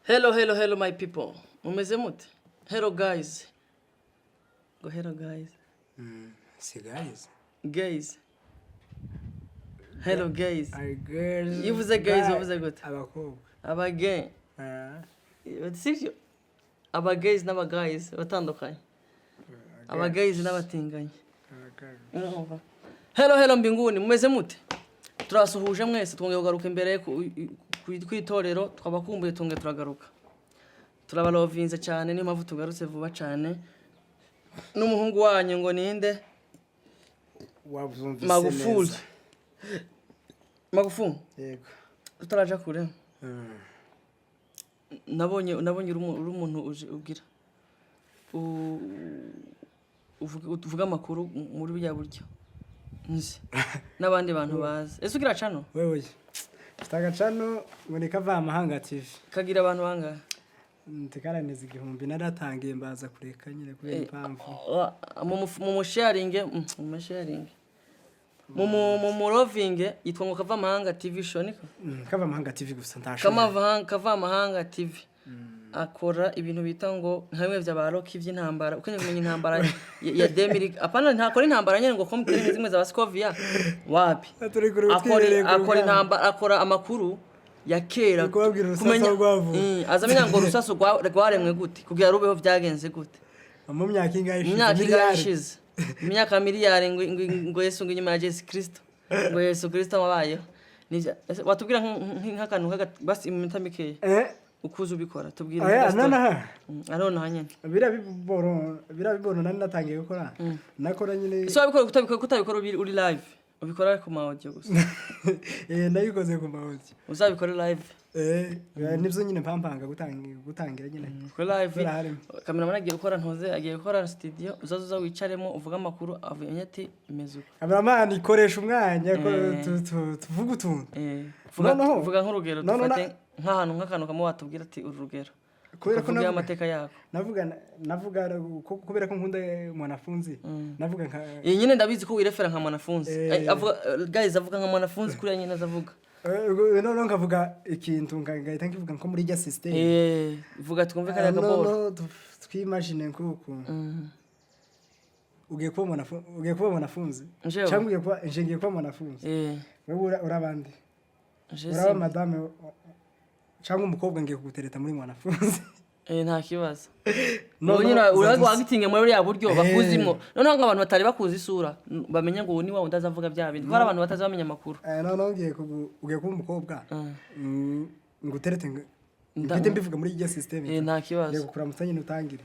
Hello, my people. Mumeze mute? Hello, guys. Go hello, guys. See, guys. Guys. Hello, guys. Girls. Iyo uvuze guys, uvuze gute? Abakobwa. Aba gay. Sivyo? Aba guys n'aba guys batandukanye. Aba guys n'abatinganye. Hello, mbinguni. Mumeze mute? Turasuhuje mwese twongeye kugaruka imbere kwitorero twabakumbuye tunge turagaruka. Turabalovinze cyane ni mpamvu tugarutse vuba cyane. N'umuhungu wanyu ngo ninde? Wabuzumvise Magufuli. neza. Magufuli. Yego. Tutaraja kure. Nabonye uri umuntu ugira. Uvuga amakuru muri bya buryo. Nzi. N'abandi bantu bazi. Ese ugira cano? Wewe. Fitaga cano ngonika va amahanga TV. Kagira abantu banga. Ntikaraniza igihumbi naratangiye mbaza kureka nyine kubera impamvu. Mu sharing. Mu loving yitwa ngo kava amahanga TV show niko. Kava amahanga TV gusa ntasho. Kava amahanga TV. Akora ibintu bita ngo nkamwe by'abaroki by'intambara ukenye kumenya intambara ya Demiri apana ntakora intambara nyene ngo komite zimwe za Baskovia wapi akora intambara akora amakuru ya kera kumenya azamenya ngo rusaso rwaremwe gute kugira rubeho byagenze gute mu myaka ingahe ishize imyaka miliyari ngo Yesu ngo nyuma ya Yesu Kristo ngo Yesu Kristo wabayeho nivyo watubwira nk'akantu basi iminota mikeya ukuze ubikora tubwire arona hanyene birabiboro nani natangiye gukora nakora nyine so kutabikora uri live ubikora ku ma audio gusa nayikoze ku ma audio uzabikora live nibyo nyine mpampanga gutangira nyine ku live cameraman agiye gukora ntoze agiye gukora studio uzaza wicaremo uvuga amakuru avuye ati imezuka cameraman ikoresha umwanya ko tuvuga utuntu vuga nk'urugero dufate nk'akantu kamwe watubwira ati urugero kubera ko navuga amateka yako navuga kubera ko nkunda mwanafunzi navuga nka nyine ndabizi ko wirefera nka mwanafunzi avuga guys avuga nka mwanafunzi kuri nyine azavuga no ngavuga ikintu ngahita nkivuga nko muri ya system vuga twumve kare agaboro twimagine nkuko ugiye kuba mwanafunzi cyangwa ngiye kuba mwanafunzi wewe urabandi uraba madame cyangwa umukobwa ngiye kugutereta muri mwanafunzi nta kibazo nyine uragitinge muri ya buryo bakuzimo noneho nk'abantu batari bakuza isura bamenye ngo ni wawe ndazavuga bya bindi bari abantu batazamenya amakuru ugiye kuba umukobwa nguterete mfite mbivuga muri ya system nta kibazo ngiye kukuramutsa nyine utangire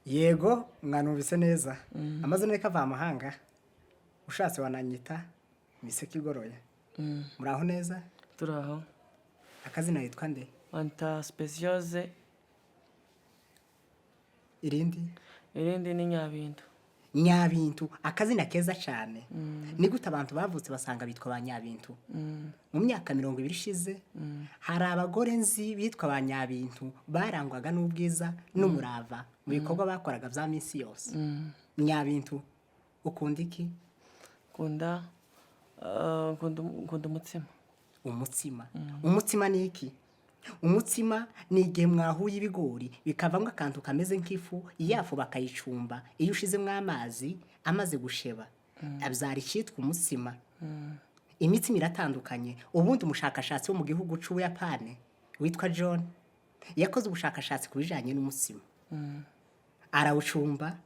yego mwanumvise neza amazina ye kava amahanga ushatse wananyita miseke igoroye muraho neza turaho akazina yitwa nde Anta Speciose irindi ni Nyabintu akazina keza cyane ni gute abantu bavutse basanga bitwa ba Nyabintu mu myaka 20 ishize hari abagore nzi bitwa ba Nyabintu barangwaga n'ubwiza n'umurava mu bikorwa bakoraga bya minsi yose Nyabintu ukunda iki kunda umutsima ni iki umutsima ni igihe mwahuye ibigori bikavamo akantu kameze nk'ifu yafu bakayicumba iyo ushizemo amazi amaze gusheba abyara cyitwa umutsima imitsima iratandukanye ubundi umushakashatsi wo mu gihugu cy'Ubuyapani witwa John yakoze ubushakashatsi kubijanye n'umutsima arawucumba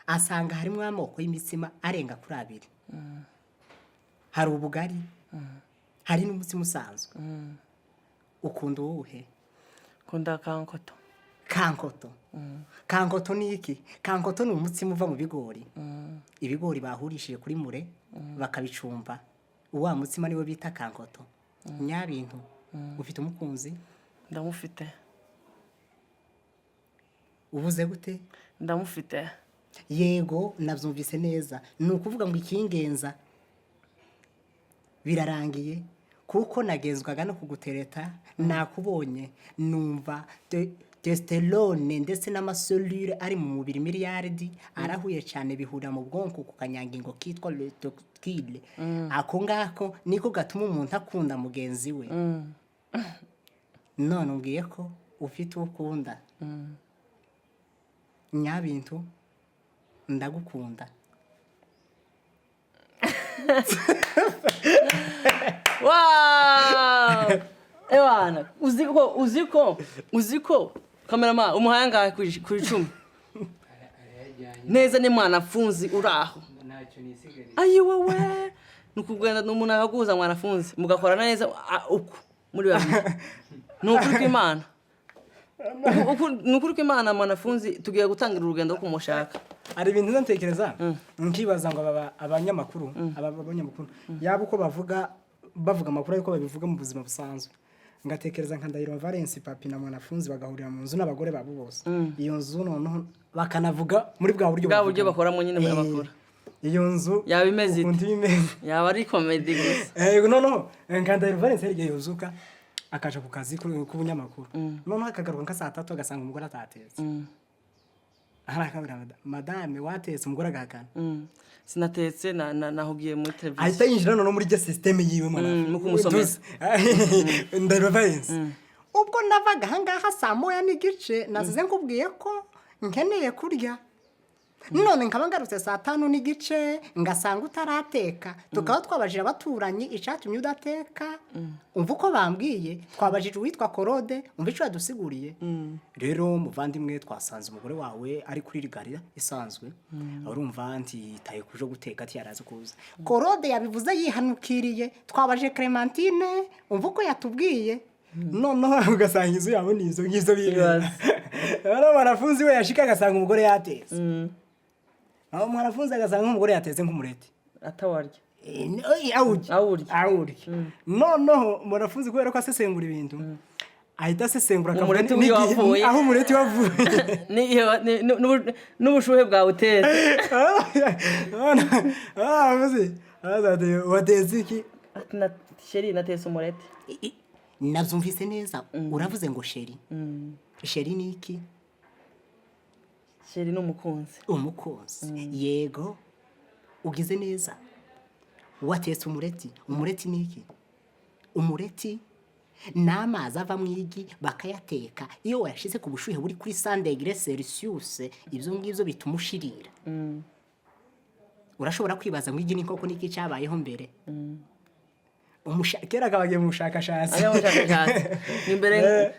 asanga harimo amoko y'imitsima arenga kuri 2 hari ubugari hari n'umutsima usanzwe ukunda uwuhe kunda kankoto kankoto ni iki kankoto ni umutsima uva mu bigori ibigori bahurishije kuri mure bakabicumba uwa mutsima niwe bita kankoto Nyabintu ufite umukunzi ndamufite ubuze gute ndamufite yego nabyumvise neza ni ukuvuga ngo ikingenza birarangiye kuko nagenzwaga no kugutereta nakubonye numva testosterone ndetse n'amasolure ari mu mubiri miliyardi arahuye cyane bihura mu bwonko ku kanyangingo kitwa letokile ako ngako niko gatuma umuntu akunda mugenzi we none umbwiye ko ufite uwo ukunda nyabintu ndagukunda. Wow! Ewana, uziko kamerama umuhaye ngahe ku 10 neza ni mwanafunzi uraho ayi wewe nukugenda n'umuntu akaguza mwanafunzi mugakorana neza uko muri babiri nukuri kw'Imana nukuri kw'Imana mwanafunzi tugiye gutangira urugendo rwo kumushaka. Ari ibintu ntekereza nkibaza ngo abanyamakuru yaba uko bavuga amakuru ariko babivuga mu buzima busanzwe, ngatekereza nka Ndahiro Valence Papi na mwanafunzi bagahurira mu nzu n'abagore babo bose, iyo nzu noneho bakanavuga muri bwa buryo bakoramo nyine amakuru, iyo nzu yaba imeze yaba ari comedy gusa. Noneho nka Ndahiro Valence yagiye yuzuka akaja ku kazi k'ubunyamakuru, noneho akagaruka nka saa 3 agasanga umugore atatetse. Arakabira madame watetse umugore agahakana sinatetse nahugiye muri televiziyo ahita yinjira none muri system yiwe mwana mukumusomeza Ndahiro Valence. Ubwo navaga hangaha saa 1 n'igice nazize nkubwiye ko nkeneye kurya, none nkaba ngarutse saa 5 n'igice ngasanga utarateka, tukaba twabajije abaturanyi icatumye udateka, umva uko bambwiye, twabajije uwitwa Korode umva ico yadusiguriye. Rero muvandimwe twasanze umugore wawe ari kuri rigarira isanzwe, urumva taye kuje guteka ati yaraza kuza. Korode yabivuze yihanukiriye, twabajije Clementine umva uko yatubwiye, noneho ugasanga izo yabo nizo ngizo bibaza. Rero barafunzi we yashika agasanga umugore yatetse. Aho mwarafunze agasanga umugore yateze nk'umureti atawarya awuri. Noneho mwarafunze kubera ko asesengura ibintu ahita asesengura akavuga aho umureti wavuye n'ubushuhe bwawe uteze. Wateze iki? Sheri natese umureti. Navyumvise neza uravuze ngo sheri. Sheri ni iki? Sheri n'umukunzi. Yego ugize neza. Watetse umureti ni iki? Umureti n'amazi ava mu igi bakayateka, iyo wayashize ku bushuhe buri kuri 100 degrees Celsius ibyo ngibyo bituma ushirira. Urashobora kwibaza ngo igi ni koko niki cyabayeho mbere. Umushakera akabagiye mu bushakashatsi imbere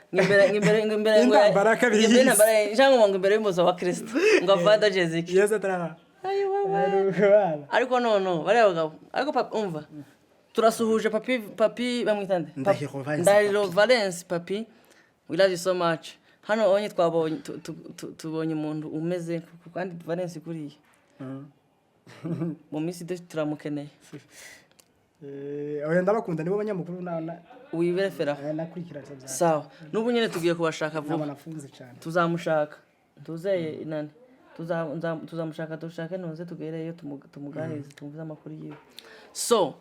cyangwa ngo imbere y'umuzo wa Kristo ngo avada Jeziki ariko no bari abagabo ariko papa umva turasuhuje papi bamwitande Ndahiro Valence Papi, we love you so much. Hano onye twabonye tubonye umuntu umeze kandi Valence kuriye mu minsi turamukeneye. Oya ndabakunda nibo banyamakuru wiberefera nakurikira cyane. Sawa nubu nyene tugiye kubashaka vuba, nafunze cyane tuzamushaka tuzeye inani tuzamushaka dushake noze tugereyo tumuganirize tumuvuze amakuru yiwe. So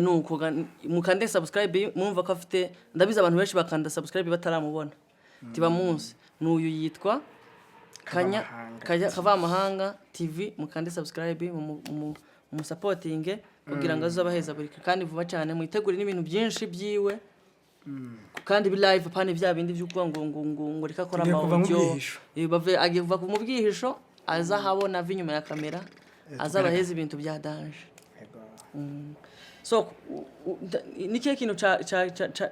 nuko mukande subscribe mumva ko afite ndabiza abantu benshi bakanda subscribe bataramubona tiba munsi n'uyu yitwa Kava Mahanga TV, mukande subscribe mu supporting kugira ngo azabaheza buri kandi vuba cyane mwitegure n'ibintu byinshi byiwe kandi bi live pane bya bindi by'uko ngo reka kora amaudio bave agiva ku mubwihisho azahabona vinyuma ya kamera azabaheza ibintu bya danger. So niki kintu cha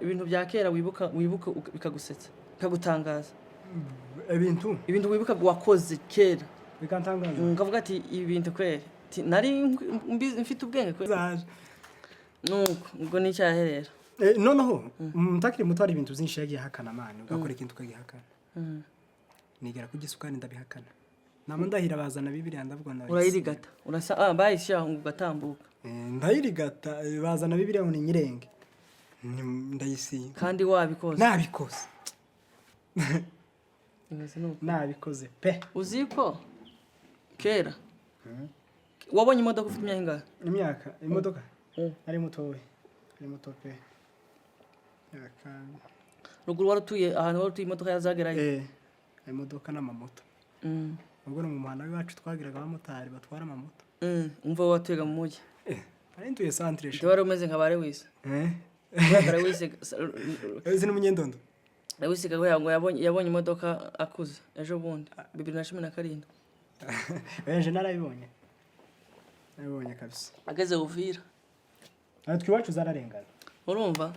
ibintu bya kera wibuka bikagusetsa bikagutangaza ibintu wibuka wakoze kera bikantangaza ngavuga ati ibintu kwera nari mfite ubwenge kwera nuko ngo ni cyaherera noneho mutakiri mutwara ibintu byinshi yagiye hakana amani ugakora ikintu ukagihakana nigera kugisukana ndabihakana namo ndahira bazana Bibiliya ndavuga nawe urayirigata urasa bayishyira ngo ugatambuka ndayirigata bazana Bibiliya ngo ni nyirenge ndayisinga kandi wabikoze nabikoze pe uziko kera wabonye imodoka ufite imyaka imodoka ari muto pe ruguru warutuye ahantu warutuye imodoka yazagerayo imodoka n'amamoto ubwo no mu muhanda wacu twagiraga abamotari batwara amamoto umva watwega mu mujyi ari ntuye centre cyo wari umeze nka bare wise Ese n'umunyendondo Lewisiga ngo yabonye imodoka akuze ejo bundi 2017 Benje narabibonye kabisa ageze Uvira twiwacu zararengana urumva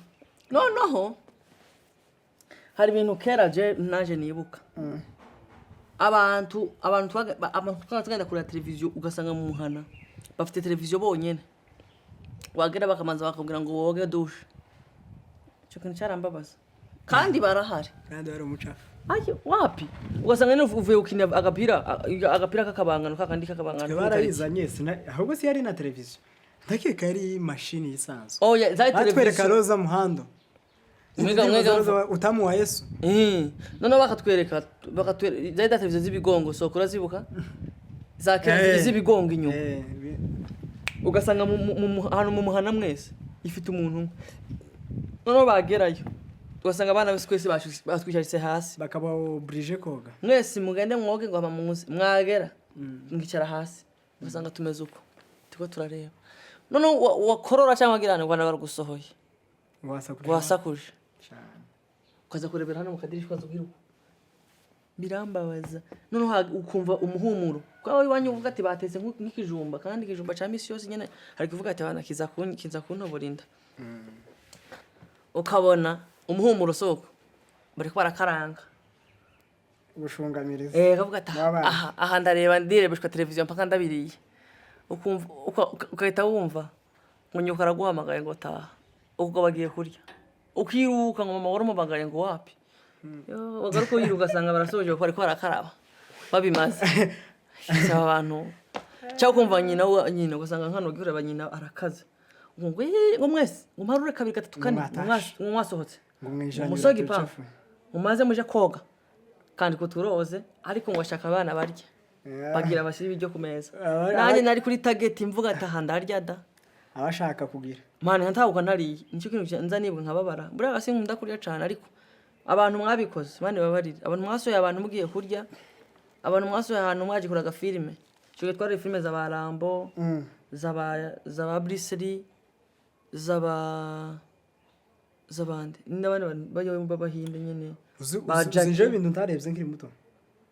noneho hari ibintu kera je naje nibuka abantu twagenda kuri televiziyo ugasanga mu muhana bafite televiziyo bonyene wagera bakamanza bakubwira ngo woge dushe cyo kintu cyarambabaza kandi barahari kandi bari umucafu ayo wapi ugasanga ni uvuye ukina agapira kakabangano kakandi kakabangano barayizanye ahubwo si yari na televiziyo ndakeka yari machine yisanzwe ya za televiziyo atwereka roza muhando mwega utamu wa Yesu none bakatwereka za televiziyo z'ibigongo sokora zibuka za televiziyo z'ibigongo inyuma ugasanga hano mu muhana mwese ifite umuntu none bagerayo ugasanga abana bose kwese batwisharitse hasi bakaba oblige koga mwese mugende mwoge ngo amamunsi mwagera ngicara hasi ugasanga tumeze uko tuko turareba none wakorora cyangwa girane ngo baragusohoye wasakuje ukaza kurebera hano mu kadirisha ukaza ugira birambabaza none ukumva umuhumuro kwawe iwanyu uvuga ati batetse nk'ikijumba kandi ikijumba cya misi yose nyene hari kuvuga ati abana kiza kuntoborinda ukabona umuhumuro soko bari ko barakaranga ubushungamiriza kavuga ati aha ndareba ndirebeshwa televiziyo mpaka ndabiriye ukumva ukahita wumva ngo nyuka araguhamagaye ngo taha ubwo bagiye kurya ukiruka ngo mama warumubagaye ngo wapi wagaruka yiruka ugasanga barasoje ko ariko barakaraba babimaze abantu cyo kumva nyina ugasanga nkano gihureba nyina arakaze ngo mwese ngo marure kabiri gatatu kane mwasohotse umusogi pa umaze muje koga kandi kuturoze ariko ngo ashaka abana barya bagira abashiri bijyo ku meza nanye nari kuri target imvuga ataha ndarya da abashaka kugira mane ntahuka nariye nicyo kintu nza nibwe nkababara buriya gasi nkunda kurya cyane ariko abantu mwabikoze bane babarira abantu mwasoye abantu mugiye kurya abantu mwasoye ahantu mwaje kuraga filime cyo twari filime za Barambo zaba Briseri zabande n'abandi bayo babahinde nyene baje ibintu ntarebye nkiri muto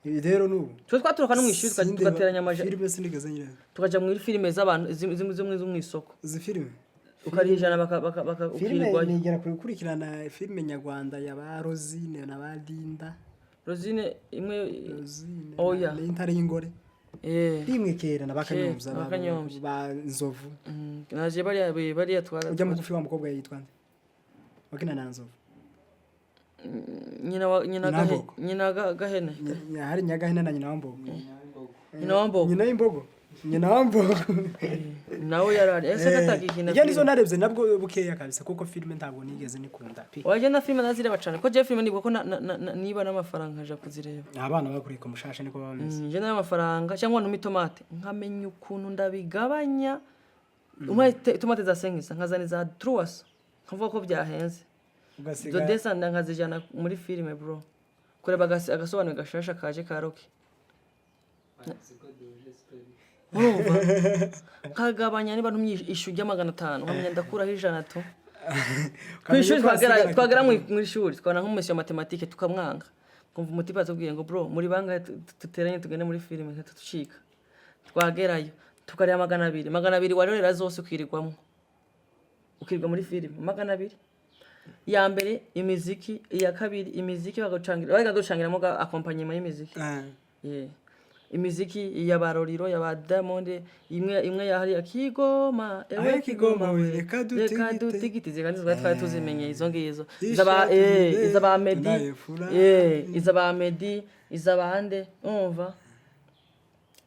ibi rero nubu cyo twaturuka no mwishuri tugateranya amaje filime sinigeze nyira tukaja muri filime z'abantu zimwe zo mu isoko izi filime ukarijana filime nigera kukurikirana filime nyarwanda ya ba Rosine na ba Linda Rosine imwe oya n'intare y'ingore rimwe kera nabakanyomza ba Nzovu naje bari atwara ujya mugufi wa mukobwa yitwa nde wakina na Nzovu nyina gahene hari nyagahene na nyina wambogo nyina wambogo nawe yarari ese natakikina ya nizo narebye nabwo bukeya kabisa kuko filime ntabwo nigeze nikunda waje na filime nazireba cyane ko je filime nibwo ko niba n'amafaranga aja kuzireba abana bakurika mushasha niko bameze je n'amafaranga cyangwa numi tomate nkamenya ukuntu ndabigabanya umwe tomate za sengisa nkazani za truas nkavuga ko byahenze do desanda nkazijana muri filime bro kureba agasobanuro gashasha kaje karoke kagabanya niba ntumye ishu rya 500 nkamenya ndakuraho 100 to kwishuri twagera mu ishuri twana nk'umesi ya matematike tukamwanga kumva umutipa atubwiye ngo bro muri banga tuteranye tugende muri filime nkatucika twagerayo tukarya 200 warorera zose ukirirwamo ukirwa muri filime 200 ya mbere imiziki iya kabiri imiziki bagaducangiramo accompagnement y'imiziki imiziki ya Baroriro ya ba Diamond imwe ya hari akigoma ewe kigoma reka dutigitize kandi twari tuzimenye izo ngizo izaba Medi izaba Medi izabande umva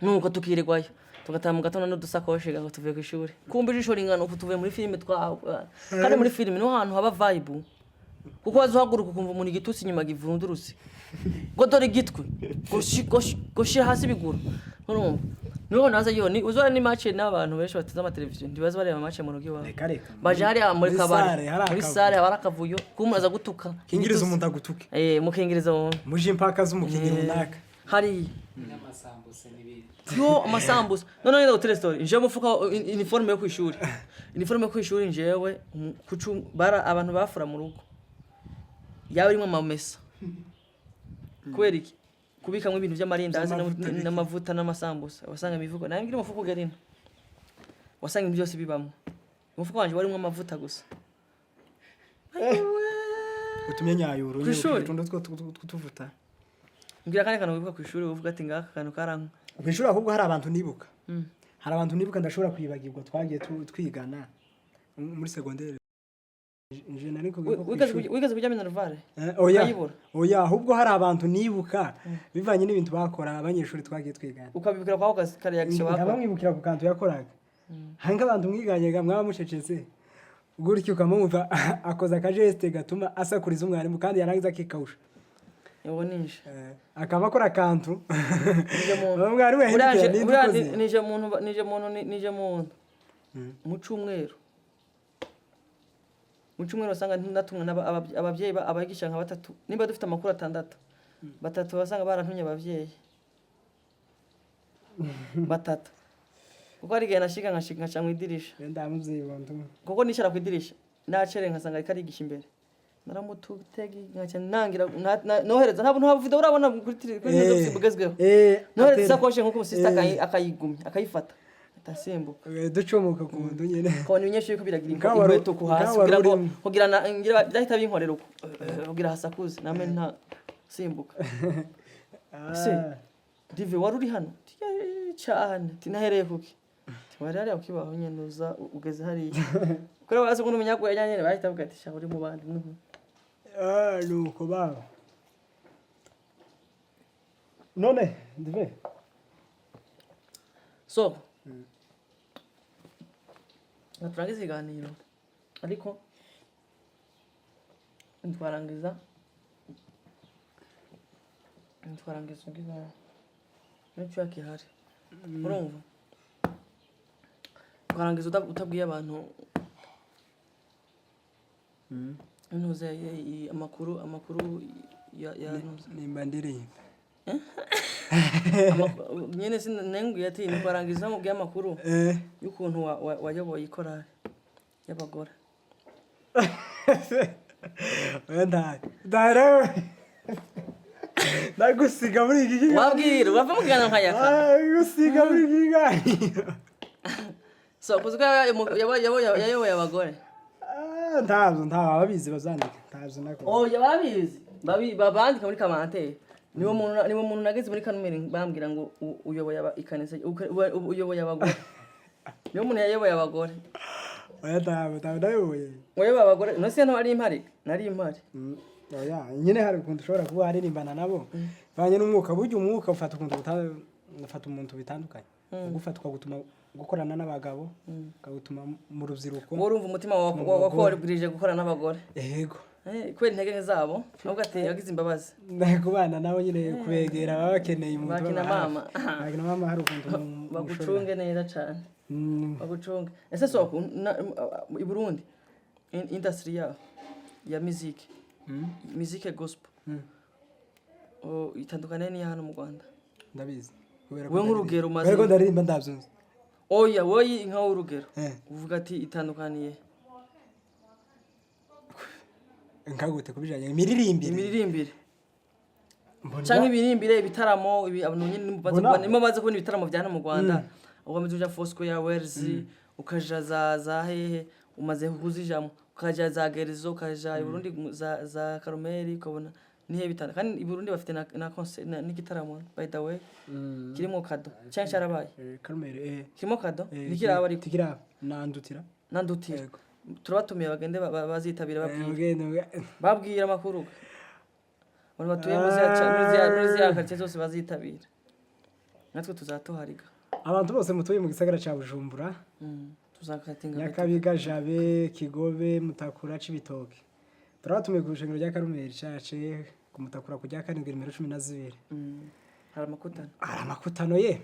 nuko tukirirwayo tugataha mu gatondo n'udusakoshi ngo tuvuye ku ishuri kumbe ijisho ringana uko tuvuye muri filime kandi muri filime no hantu haba vibe kuko wazuhaguruka ukumva umuntu igitutsi inyuma givundurutse ngo dore gitwe goshi hasi biguru urumva niho naza yo ni uzora ni match n'abantu benshi bateze ama televiziyo ndibaza bareba match mu rugo iwabo baje hari muri kabari muri sare barakavuyo kumuraza gutuka kingiriza umuntu agutuke mukingiriza muje impaka z'umukinyi runaka hari n'amasambusa n'ibindi yo amasambusa none rero tell story nje mufuka uniforme yo kwishuri njewe bara abantu bafura mu rugo yawe rimwe amamesa kubera iki kubikamwe ibintu by'amarindazi n'amavuta n'amasambusa wasanga imivugo nayo ngira umufuko garina wasanga ibintu byose bibamo umufuko wanje wari amavuta gusa utumye nyayuro nyurundo tuvuta ngira kandi kana wibuka kwishuri uvuga ati ngaka kantu karanka kwishuri ahubwo hari abantu nibuka hari abantu nibuka ndashobora kwibagirwa twagiye twigana muri secondaire wigaze kujya Minervale oya ahubwo hari abantu nibuka bivanye n'ibintu bakora abanyeshuri twagiye twigana ukabibukira kwaho kare yagisho bakora abamwibukira ku kantu yakoraga hanga abantu mwiganyega mwaba mucecetse gutyo ukamumva akoza akajeste gatuma asakuriza umwarimu kandi yarangiza akikawusha yabonisha akaba akora kantu umwarimu yahindukira nije muntu mu cyumweru wasanga natumwe ababyeyi abagisha nka batatu nimba dufite amakuru 6 batatu basanga barantunye ababyeyi batatu kuko ari gihe nashiga nkaca mu idirisha ndamuvyeyi bonto kuko nishara ku idirisha nacere nkasanga ari karigisha imbere naramututegi nkaca nangira nohereza ntabwo video urabona kuri YouTube bugezweho nohereza sakoshe nkuko sister akayigumya akayifata atasimbuka ducomoka ku muntu nyene ko ninyeshe yuko biragira inkweto ku hasi kugira ngira byahita binkorera uko kugira hasakuze name nta simbuka se dive waruri hano cyane tinahereye kuki wari ari ukibaho nyene uza ugeze hari kuri wazo kuno munyagwa yanyene bahita bugatisha uri mu bandi nuko baba none dive so naturangiza iganiro ariko ntwarangiza ngiza n'icyo yakihari urumva twarangiza utabwiye abantu ntuze amakuru ya nimba ndirimba nyene sinenguye ati ntwarangiza mu bw'amakuru y'ukuntu wayoboye ikorari y'abagore ndare nagusiga muri iki kiganiro wabwira wava mu kiganiro nkayaka gusiga muri iki kiganiro so kuzwa yayoboye abagore ntabwo ababizi bazandika ntabwo nako yababizi babandika muri commentaire niwo muntu nageze muri kanumeri bambwira ngo uyoboye ikanisa uyoboye abagore niwo muntu yayoboye abagore oya ndayoboye uyoboye abagore no se nari impari oya nyine hari ukuntu ushobora kuba haririmbana nabo banye n'umwuka buryo umwuka ufata umuntu bitandukanye gufatwa gutuma gukorana n'abagabo gutuma mu rubyiruko urumva umutima wakorigirije gukorana n'abagore yego kwera intege zabo nubwo ati yagize imbabazi kubana nabo nyine kubegera baba bakeneye umuntu bakina mama hari ukuntu bagucunge neza cyane bagucunge ese so i Burundi industry ya music gospel itandukanye ni hano mu Rwanda ndabizi we nk'urugero maze ariko ndaririmba ndabyunze oya woyi nka urugero uvuga ati itandukaniye nkagute kubijanye imiririmbire canke ibirimbire ibitaramo abantu nyine nimo baze kubona ibitaramo bya hano mu Rwanda ugamije uja Foursquare Wells ukaja za hehe umaze kuzijamo ukaja za Gerizo ukaja i Burundi za Karumeli ukabona nihe bitana kandi i Burundi bafite na concert n'igitaramo by the way kirimo kado cyane cyarabaye Karumeli kirimo kado nikiraba ari tikira nandutira turabatumiye bagende bazitabira babwira amakuru abantu batuye muri ziya karitsiye zose bazitabira natwe tuzatohariga abantu bose mutuye mu gisagara ca Bujumbura tuzakatinga Nyakabiga Jabe Kigobe Mutakura Cibitoke turabatumiye ku rushengero rya Karumeli cace ku Mutakura kujya 712 hari amakutano ye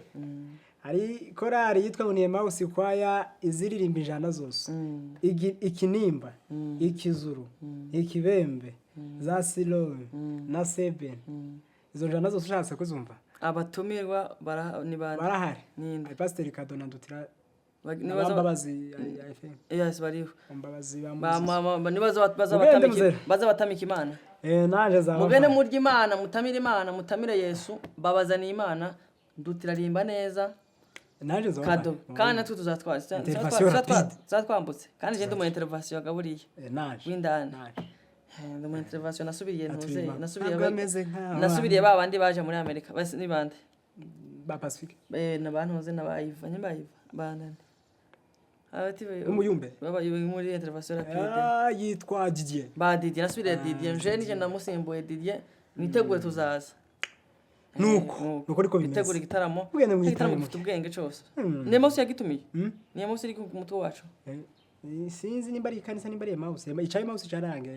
hari korari yitwa Uniye Mouse kwaya iziririmba ijana zose ikinimba ikizuru ikibembe za Silowe na Seben izo njana zose ushatse kuzumva abatumirwa ni bande barahari ninde Pastor Kadona Ndutira nibaza Mbabazi ya FM yes bariho Mbabazi nibaza baza batamika Imana naje za mugende murya Imana mutamire Yesu babazana Imana Ndutirarimba neza naje zo kado kandi natwe tuzatwambutse kandi je ndi mu intervention gaburiye naje windani naje ndi mu intervention nasubiriye ntuze ntabwo nasubiriye babandi baje muri Amerika basi ni bande ba Pacifique n'abantu nze nabayiva bandane abati umuyumbe baba muri intervention rapide yitwa Didier ba Didier nasubiriye Didier je nije ndamusimbuye Didier nitegure tuzaza nuko ariko bimeze nitegure igitaramo gifite ubwenge cyose niyo mouse yagitumiye niyo mouse iri ku mutwe wacu sinzi nimba ari kanisa nimba ari mouse icaye mouse carange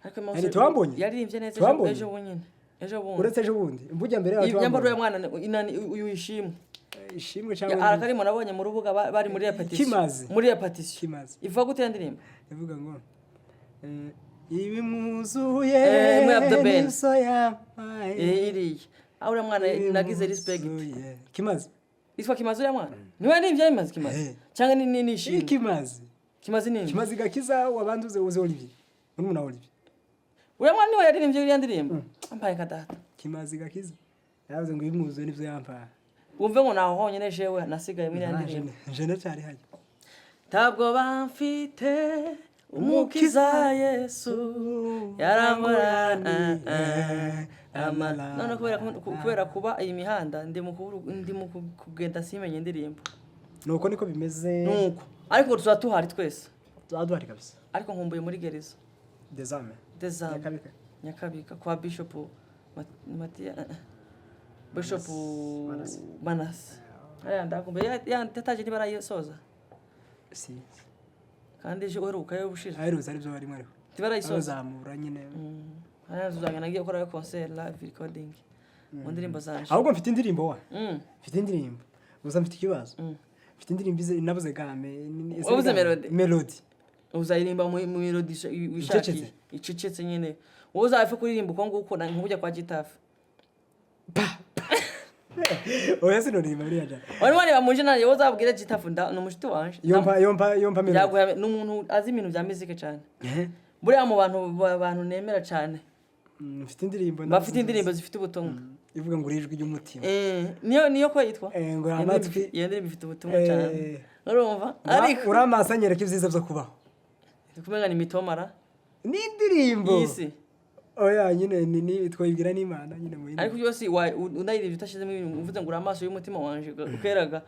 ariko mouse yaririmbye neza ejo bundi uretse ejo bundi mvuga mbere y'abantu ya mwana uyu ishimwe cyangwa arakarimo nabonye mu rubuga bari muri repetition ivuga gute yandirimba ivuga ngo ibimuzuye n'inso yampaye iriya aho uriya mwana nagize respect Kimazi iswa Kimazi uriya mwana niwe yaririmbye Kimazi cyangwa ni ishimwe Kimazi nini Kimazi gakiza wabanduze uze Olivier murumuna Olivier uriya mwana niwe yaririmbye iriya ndirimbo ampaye kadata Kimazi gakiza yavuze ngo ibimuzuye nivyo yampaye wumve ngo naho honyine jewe nasigaye muri iriya ndirimbo je cyari haje ntabwo bamfite umukiza Yesu yaramurana none kubera kuba iyi mihanda ndi mu kugenda simenye indirimbo nuko niko bimeze nuko ariko tuzatuhari twese tuzaduhari kabisa ariko nkumbuye muri gereza Dezame Nyakabika kwa Bishop Manase aya ndakumbuye yataje ntibarayisoza si kandi je uheruka yo bushize aheruza ari byo bari mwari tibarayisoza zamura nyine zuzanga nagiye gukora concert live recording mu ndirimbo zanje ahubwo mfite indirimbo mfite indirimbo gusa mfite ikibazo mfite indirimbo nabuze game wabuze melody uzayirimba mu melody wishaki icecetse nyine wowe uzafe kuririmba uko nguko nkubujya kwa Gitafu oya sinorimba buriya ja wari bamuje naje wowe uzabwira Gitafu n'umushiti wanje yompa melody yaguye n'umuntu azi ibintu bya music cyane buriya mu bantu nemera cyane mfite indirimbo bafite indirimbo zifite ubutumwa ivuga ngo urijwi ry'umutima niyo ko yitwa ngo amatwi iyo ndirimbo ifite ubutumwa cyane urumva ariko uramasanyera ko ivyiza byo kubaho kumenya ni mitomara ni indirimbo yisi oya nyine ni twibwira n'Imana nyine mu ariko yose unayirivye utashizemo ibintu uvuze ngo uramaso y'umutima wanje ukeraga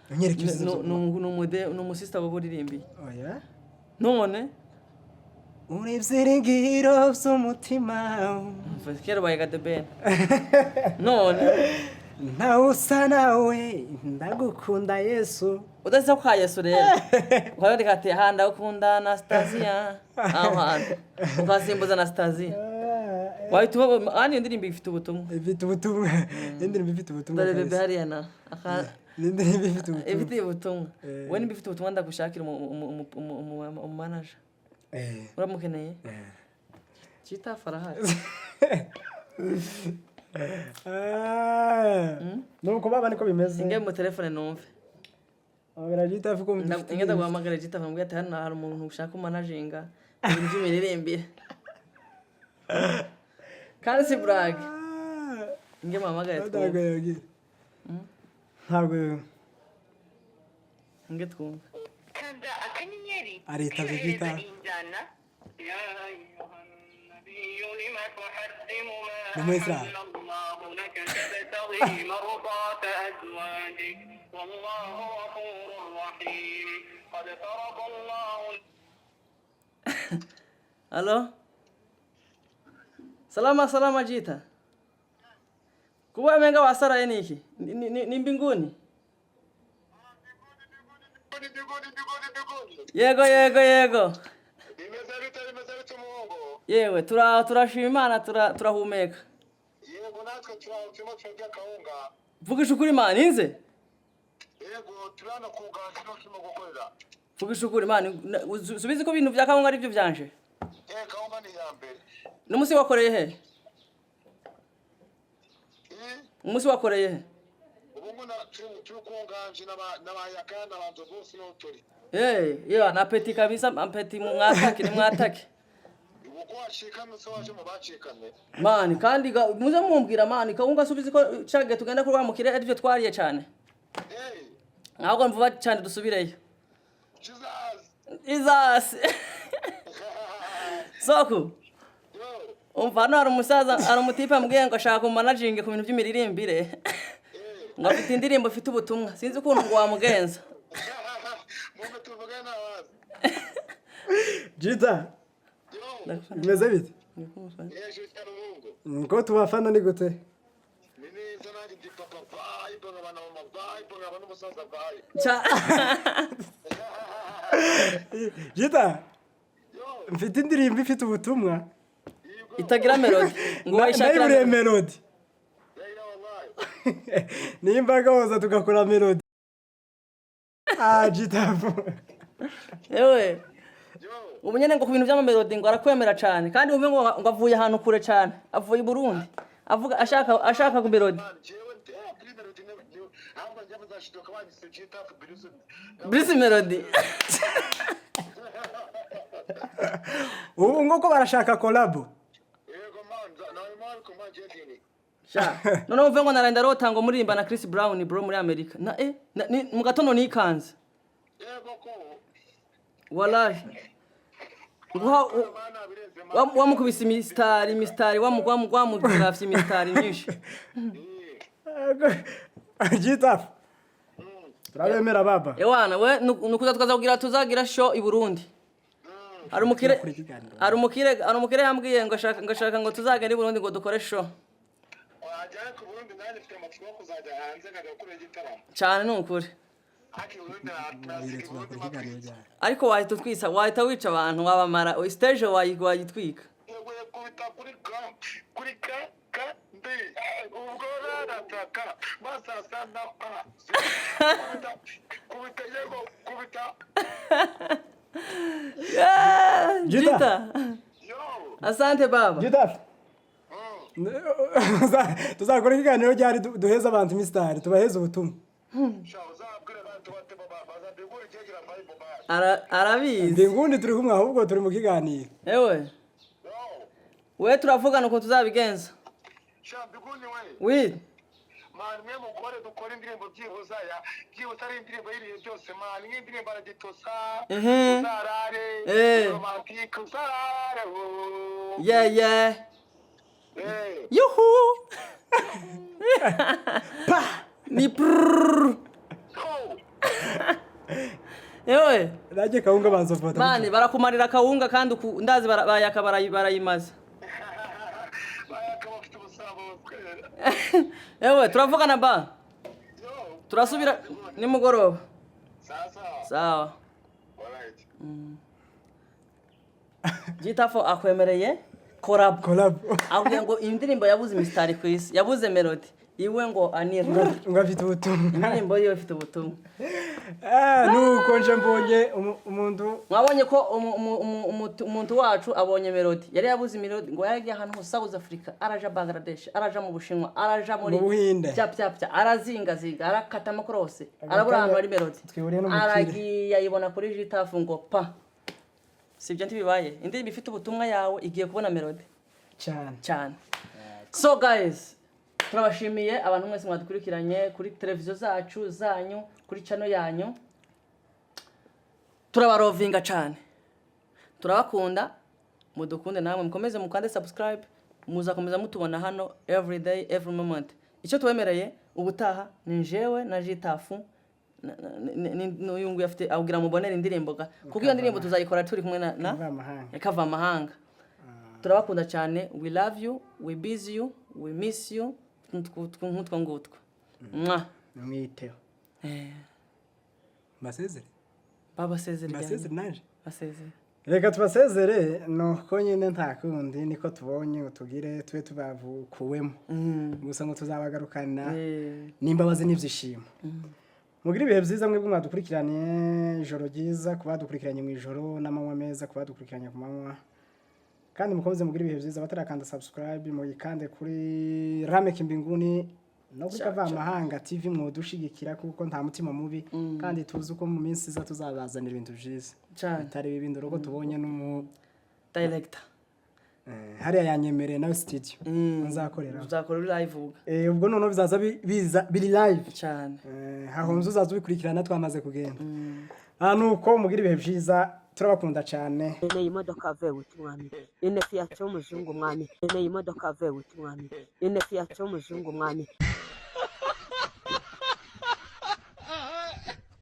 no sister waburirimbi oya none Univyiringiro vy'umutima kera bayaga the ben none ntawusa nawe ndagukunda Yesu udasa kwa Yesu rero ukabandi kati handa ukunda Anastasia ahantu ukasimbuza Anastasia wahituma ani ndirimbo ifite ubutumwa indirimbo ifite ubutumwa dore bebe hariana indirimbo ifite ubutumwa ifite ubutumwa we nimba ifite ubutumwa ndagushakira mu manager uramukeneye Gitafu arahari nuko baba niko bimeze inge mu telefone numve abagara Gitafu ko inge ndaguhamagara Gitafu mbwa ati hano hari umuntu ushaka umanaginga ibintu by'imiririmbire kandi si brag inge muhamagare twumve ntabwo inge twumve kanda akanyenyeri aritabye Gitafu نمسرع Halo salama Jita kuwa menga wasara yeniki ni mbinguni yego yewe turashima Imana turahumeka yego natwe turashima twebwe akawunga vugisha ukuri Imana inze yego turana kuganje no kimo gukorera vugisha ukuri Imana subize ko ibintu bya kawunga ari byo byanje kawunga ni yambere n'umusi wakoreye he umunsi wakoreye he ubu turi kunganje n'abayaka n'abantu bose n'uturi yeah na peti kabisa peti mwatake uko washikana so waje mu bacikane mani kandi muze mumbwira mani kawunga subize ko cage tugenda kurwa mukire arivyo twariye cyane ntabwo mvuba cyane dusubireyo Jesus Soku umvana ari umusaza ari umutipe ambwiye ngo ashaka managing ku bintu by'imiririmbire ngo afite indirimbo ifite ubutumwa sinzi ukuntu ngo wamugenza Mungu tuvugana wazi Jita Meze bite cyane Mungu Ngo tubafana ni gute Mimi zanagi ndi papa vai bonga bana mama vai bonga bana musaza vai Jita mfite indirimbo ifite ubutumwa itagira melody ngo wayishakira melody nimba gahoza tugakora melody Jita yewe ubu nyene ngo ku bintu by'amamelody ngo arakwemera cyane kandi umwe ngo avuye ahantu kure cyane avuye i Burundi avuga ashaka ku melody Bruce Melody ubu ngoko barashaka collab none uvuye ngo narenda rota ngo muririmba na Chris Brown bro muri America mu gatono nikanze wallahi wamukubise imistari wamugwamugwamugwafye imistari myinshi Jita turabemera baba ewana we nukuza tukazagira tuzagira show i Burundi ari umukire yambwiye ngo ashaka ngo tuzagenda i Burundi ngo dukore show wajya ku Burundi nanje mfite amatsiko kuzajya hanze ngakora igitaramo cyane nukuri ariko wahita wica abantu wabamara stage wayitwika Jita asante baba Jita tuzakora ikiganiro ryari duheza abantu mistari tubaheza ubutumwa arabizi ndingundi turi kumwe ahubwo turi mu kiganiro ewe we turavugana uko tuzabigenza we mani mwe mukore dukora indirimbo byihuza ari indirimbo y'irihe byose mani nk'indirimbo aragitosa uzarare romantike uzarare yeah yuhu ni prrrr ewe naje kawunga banzofata mani barakumarira kawunga kandi ndazi bayaka barayimaza ewe turavugana ba turasubira nimugoroba sawa Jitafo akwemereye collab avuga ngo indirimbo yabuze imistari kwisi yabuze melody iwe ngo anira ngo afite ubutumwa indirimbo yo ifite ubutumwa nuko nje mbonye umuntu mwabonye ko umuntu wacu abonye melody yari yabuze melody ngo yagiye ahantu mu South Africa araja Bangladesh araja mu Bushinwa araja muri byapya arazinga arakata amakrose arabura ahantu ari melody aragiye ayibona kuri Jitafu ngo pa sibyo ntibibaye indirimbo ifite ubutumwa yawe igiye kubona melody cyane so guys turabashimiye abantu mwese mwadukurikiranye kuri televiziyo zacu zanyu kuri channel yanyu turabarovinga cyane turabakunda mudukunde namwe mukomeze mukande subscribe muzakomeza mutubona hano every day every moment icyo tubemereye ubutaha ni njewe na Jitafu n'uyungu yafite avugira mubonera indirimbo kuko iyo ndirimbo tuzayikora turi kumwe na kava amahanga turabakunda cyane we love you we busy you we miss you nkutwo ngutwo mwiteho basezere baba sezere naje basezere reka tubasezere nuko nyine nta kundi niko tubonye utugire tube tubavukuwemo gusa ngo tuzabagarukana n'imbabazi n'ibyishimo mugira ibihe byiza mwebwe mwadukurikiranye ijoro ryiza kubadukurikiranye mu ijoro n'amanywa meza kubadukurikiranye ku manywa kandi mukomeze mugira ibihe byiza batarakanda subscribe muyikande kuri Ramek Mbinguni no kuri Kavamahanga TV mwodushigikira kuko nta mutima mubi kandi tuzi uko mu minsi iza tuzabazanira ibintu byiza cyane atari ibindi roko tubonye n'umu director hariya yanyemereye nawe studio nzakorera uzakorera live uvuga ubwo none bizaza biri live cyane hahonze uzaza ubikurikirana twamaze kugenda nuko mugira ibihe byiza turabakunda cyane ine imodoka vewe umwami ine Fiat y'umuzungu umwami ine imodoka vewe umwami ine Fiat y'umuzungu umwami